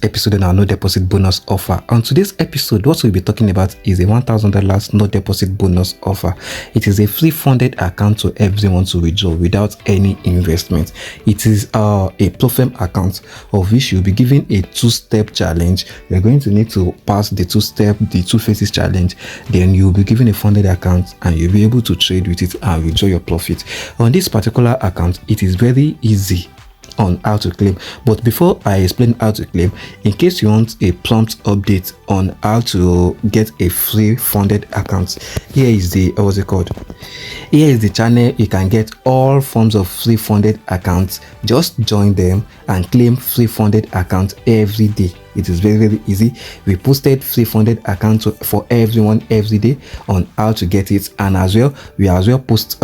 episode on our no deposit bonus offer. On today's episode, what we'll be talking about is a $1,000 no deposit bonus offer. It is a free funded account to everyone to withdraw without any investment. It is a profile account of which you'll be given a two-step challenge. You're going to need to pass the two phases challenge. Then you'll be given a funded account and you'll be able to trade with it and withdraw your profit. On this particular account, it is very easy on how to claim. But before I explain how to claim, in case you want a prompt update on how to get a free funded account, here is the here is the channel. You can get all forms of free funded accounts. Just join them and claim free funded account every day. It is very easy. We posted free funded accounts for everyone every day on how to get it, and as well we post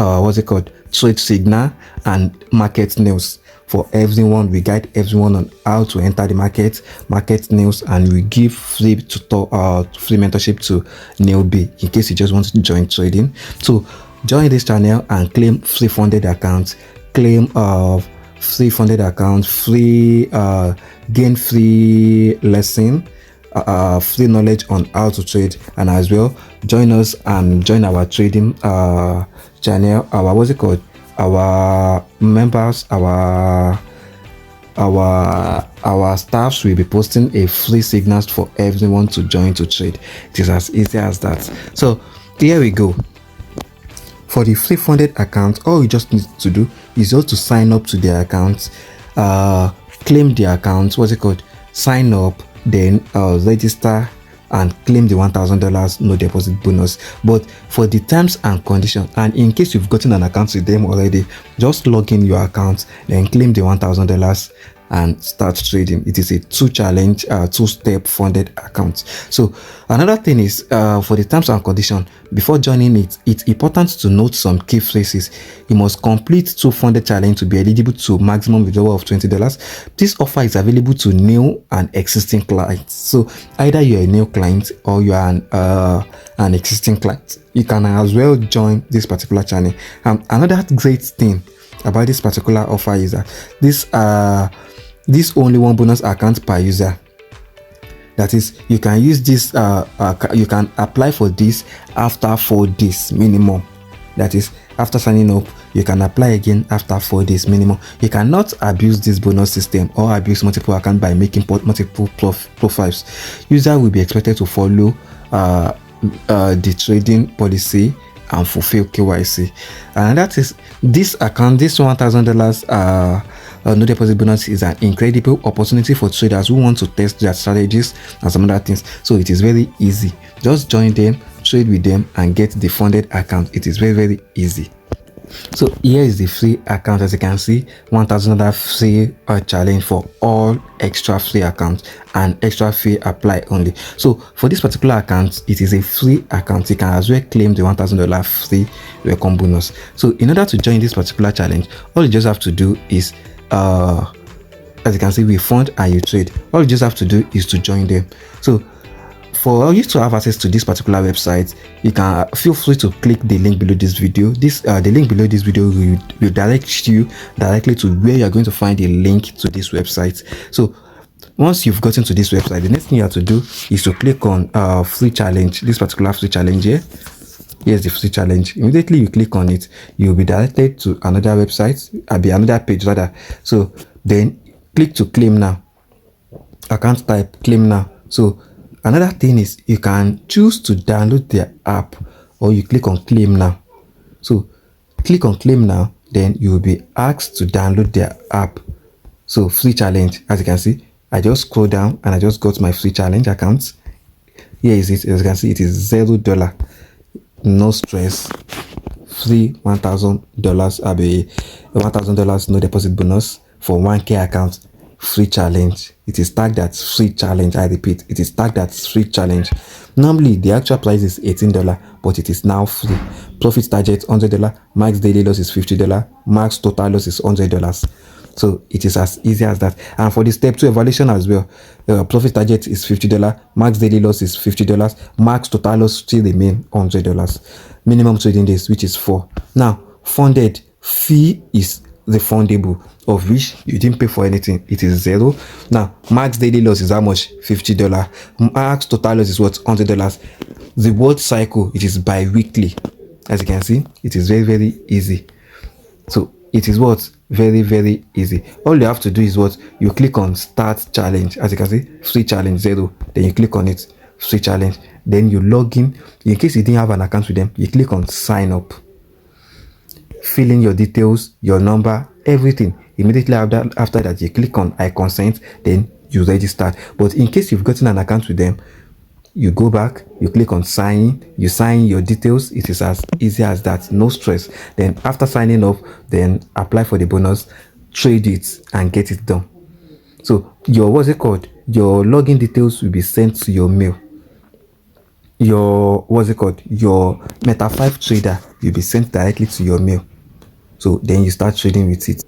trade signal and market news for everyone. We guide everyone on how to enter the market news, and we give free mentorship to newbie in case you just want to join trading. So join this channel and claim free funded accounts, claim free funded account, free gain free lesson, free knowledge on how to trade, and as well join us and join our trading channel, our members, our staffs will be posting a free signals for everyone to join to trade. It is as easy as that. So here we go. For the free funded account, all you just need to do is just to sign up to the account, claim the account, sign up, then register and claim the $1,000 no deposit bonus. But for the terms and conditions, and in case you've gotten an account with them already, just log in your account, then claim the $1,000 and start trading. It is a two-step funded account. So another thing is, for the terms and conditions, before joining it, it's important to note some key phrases. You must complete 2 funded challenge to be eligible to maximum withdrawal of $20. This offer is available to new and existing clients. So either you're a new client or you are an existing client, you can as well join this particular channel. Another great thing about this particular offer is that this only one bonus account per user. That is, you can use this, you can apply for this after 4 days minimum. That is, after signing up, you can apply again after 4 days minimum. You cannot abuse this bonus system or abuse multiple accounts by making multiple profiles. User will be expected to follow the trading policy and fulfill KYC. And that is, this account, this $1,000 no deposit bonus is an incredible opportunity for traders who want to test their strategies and some other things. So it is very easy. Just join them, trade with them, and get the funded account. It is very easy. So here is the free account. As you can see, $1,000 free challenge for all extra free accounts, and extra fee apply only. So for this particular account, it is a free account. You can as well claim the $1,000 free welcome bonus. So in order to join this particular challenge, all you just have to do is, as you can see, we fund and you trade. All you just have to do is to join them. So for you to have access to this particular website, you can feel free to click the link below this video. The link below this video will direct you directly to where you are going to find a link to this website. So once you've gotten to this website, the next thing you have to do is to click on free challenge. This particular free challenge here. Here's the free challenge. Immediately you click on it, you'll be directed to another website, another page rather. So then click to claim now. Account type, claim now. So another thing is, you can choose to download their app, or you click on claim now. So click on claim now, then you will be asked to download their app. So free challenge, as you can see, I just scroll down and I just got my free challenge account. Here is it. As you can see, it is $0. No stress, free $1,000, $1,000 no deposit bonus for 1K account, free challenge. It is tagged as free challenge. I repeat, it is tagged as free challenge. Normally the actual price is $18, but it is now free. Profit target $100, max daily loss is $50, max total loss is $100. So it is as easy as that. And for the step 2 evaluation as well, profit target is $50, max daily loss is $50, max total loss still remain $100. Minimum trading days, which is 4. Now funded fee is refundable, of which you didn't pay for anything. It is zero. Now max daily loss is how much? $50. Max total loss is what? $100. The reward cycle, it is bi-weekly. As you can see, it is very, very easy. So it is what? Very, very easy. All you have to do is what? You click on start challenge. As you can see, free challenge 0. Then you click on it, free challenge. Then you log in case you didn't have an account with them. You click on sign up, fill in your details, your number, everything. Immediately after that, you click on I consent, then you register. But in case you've gotten an account with them, you go back, you click on sign in, you sign your details. It is as easy as that, no stress. Then after signing up, then apply for the bonus, trade it, and get it done. So your your login details will be sent to your mail. Your your Meta 5 trader will be sent directly to your mail. So then you start trading with it.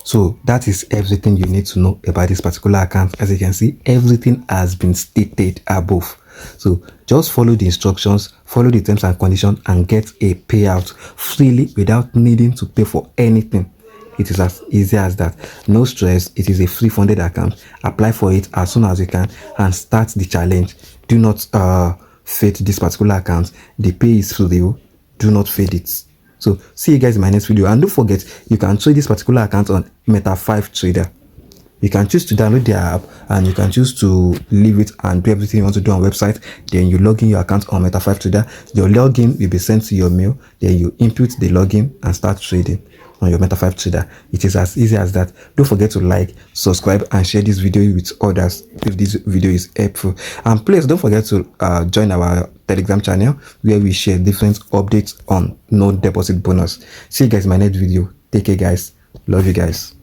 So that is everything you need to know about this particular account. As you can see, everything has been stated above. So just follow the instructions, follow the terms and conditions, and get a payout freely without needing to pay for anything. It is as easy as that. No stress. It is a free funded account. Apply for it as soon as you can and start the challenge. Do not fade this particular account. The pay is free. Do not fade it. So see you guys in my next video, and don't forget you can trade this particular account on Meta 5 Trader. You can choose to download their app, and you can choose to leave it and do everything you want to do on website. Then you log in your account on Meta 5 Trader. Your login will be sent to your mail. Then you input the login and start trading on your Meta 5 Trader. It is as easy as that. Don't forget to like, subscribe, and share this video with others if this video is helpful. And please don't forget to join our Telegram channel where we share different updates on no deposit bonus. See you guys in my next video. Take care, guys. Love you guys.